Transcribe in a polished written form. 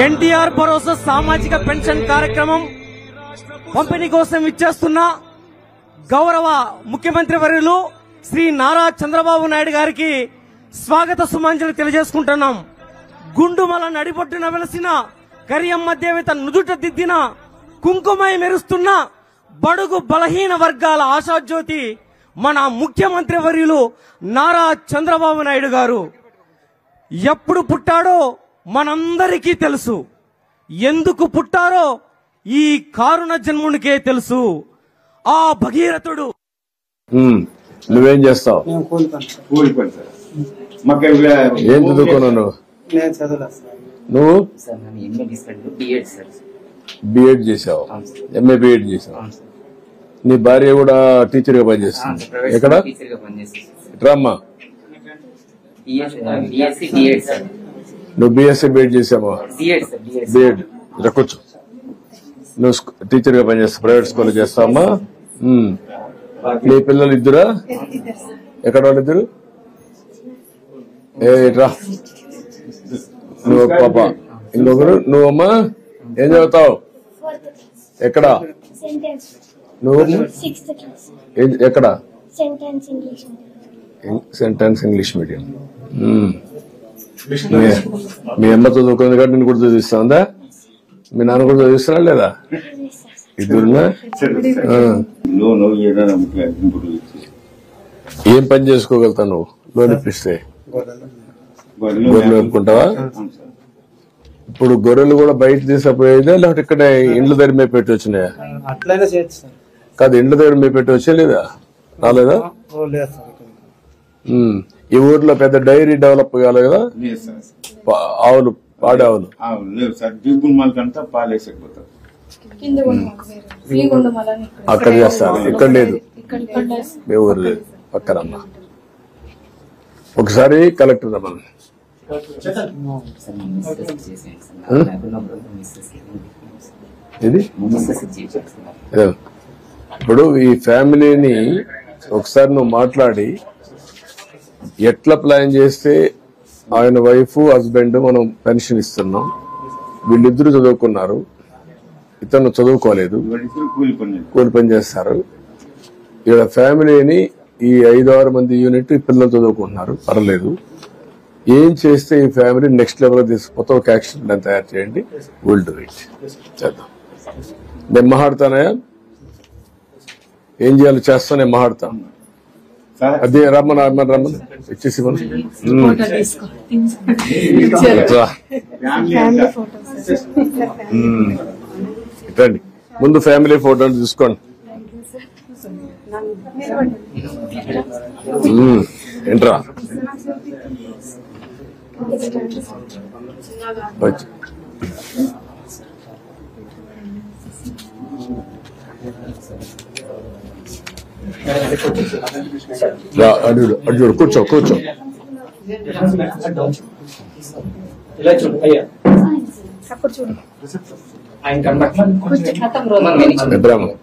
ఎన్టీఆర్ భరోసా సామాజిక పెన్షన్ కార్యక్రమం పంపిణీ కోసం ఇచ్చేస్తున్న గౌరవ ముఖ్యమంత్రి వర్యులు శ్రీ నారా చంద్రబాబు నాయుడు గారికి స్వాగత సుమాంజలి తెలియజేసుకుంటున్నాం. గుండుమల నడిబొట్టున వెలసిన కరియమ్మ దేవత నుదుట దిద్దిన కుంకుమై మెరుస్తున్న బడుగు బలహీన వర్గాల ఆశాజ్యోతి మన ముఖ్యమంత్రి వర్యులు నారా చంద్రబాబు నాయుడు గారు. ఎప్పుడు పుట్టాడో మనందరికీ తెలుసు, ఎందుకు పుట్టారో ఈ కారుణ జన్మునికే తెలుసు. ఆ భగీరథుడు. నువ్వేం చేస్తావు? ఏం చదువుకున్నావు నువ్వు? బిఎడ్ చేసావు, ఎంఏ బిఎడ్ చేసావు. నీ భార్య కూడా టీచర్ గా పనిచేస్తుంది. ఎక్కడ రామ్మా? నువ్వు బిఎస్సీ బిఎడ్ చేసావా? బిఎడ్ కూర్చో. నువ్వు టీచర్ గా పనిచేస్తావు, ప్రైవేట్ స్కూల్ చేస్తావమ్మా. నీ పిల్లలు ఇద్దరా? ఎక్కడ వాళ్ళిద్దరు? రా నువ్వు పాప, ఇంకొకరు నువ్వమ్మా. ఏం చదువుతావు? ఎక్కడ నువ్వు? ఎక్కడ? Sentence English medium. మీ అమ్మ చదువుకుంది కాబట్టి నేను కూడా చదివిస్తుందా? మీ నాన్న కూడా చదివిస్తున్నా లేదా? ఇద్దరున్నా? ఏం పని చేసుకోగలుగుతావు నువ్వు లోన్ ఇప్పిస్తే? గొర్రెలు మేపుకుంటావా? ఇప్పుడు గొర్రెలు కూడా బయట తీసుకుపోయేదా లేకపోతే ఇక్కడ ఇండ్ల దగ్గర మేము పెట్టి వచ్చినాయా? కాదు, ఇండ్ల దగ్గర మేము పెట్టి వచ్చా లేదా? రాలేదా? ఈ ఊర్లో పెద్ద డైరీ డెవలప్ కాలేదు కదా? ఆవులు, పాడి ఆవులు అక్కడ చేస్తారు, ఇక్కడ లేదు. మీ ఊరు లేదు, పక్కనమ్మా. ఒకసారి కలెక్టర్ రమ్మని. ఇది ఇప్పుడు ఈ ఫ్యామిలీని ఒకసారి నువ్వు మాట్లాడి ఎట్లా ప్లాన్ చేస్తే ఆయన వైఫ్ హస్బెండ్ మనం పెన్షన్ ఇస్తున్నాం, వీళ్ళిద్దరు చదువుకున్నారు, ఇతను చదువుకోలేదు, కూలి పని చేస్తారు. ఇక్కడ ఫ్యామిలీని ఈ 5-6 మంది యూనిట్ పిల్లలు చదువుకుంటున్నారు, పర్లేదు. ఏం చేస్తే ఈ ఫ్యామిలీ నెక్స్ట్ లెవెల్ తీసుకుపోతే ఒక యాక్షన్ ప్లాన్ తయారు చేయండి. Will do it. చేద్దాం. నేను మాట్లాడతానయా? ఏం చేయాలో చేస్తా, నేను మాట్లాడతాను. అదే రమ్మని ఇచ్చేసి రండి. ముందు ఫ్యామిలీ ఫోటో తీసుకోండి. ఏంట్రా అర్జుడు కూర్చో కూర్చో. బ్రాహ్మణ్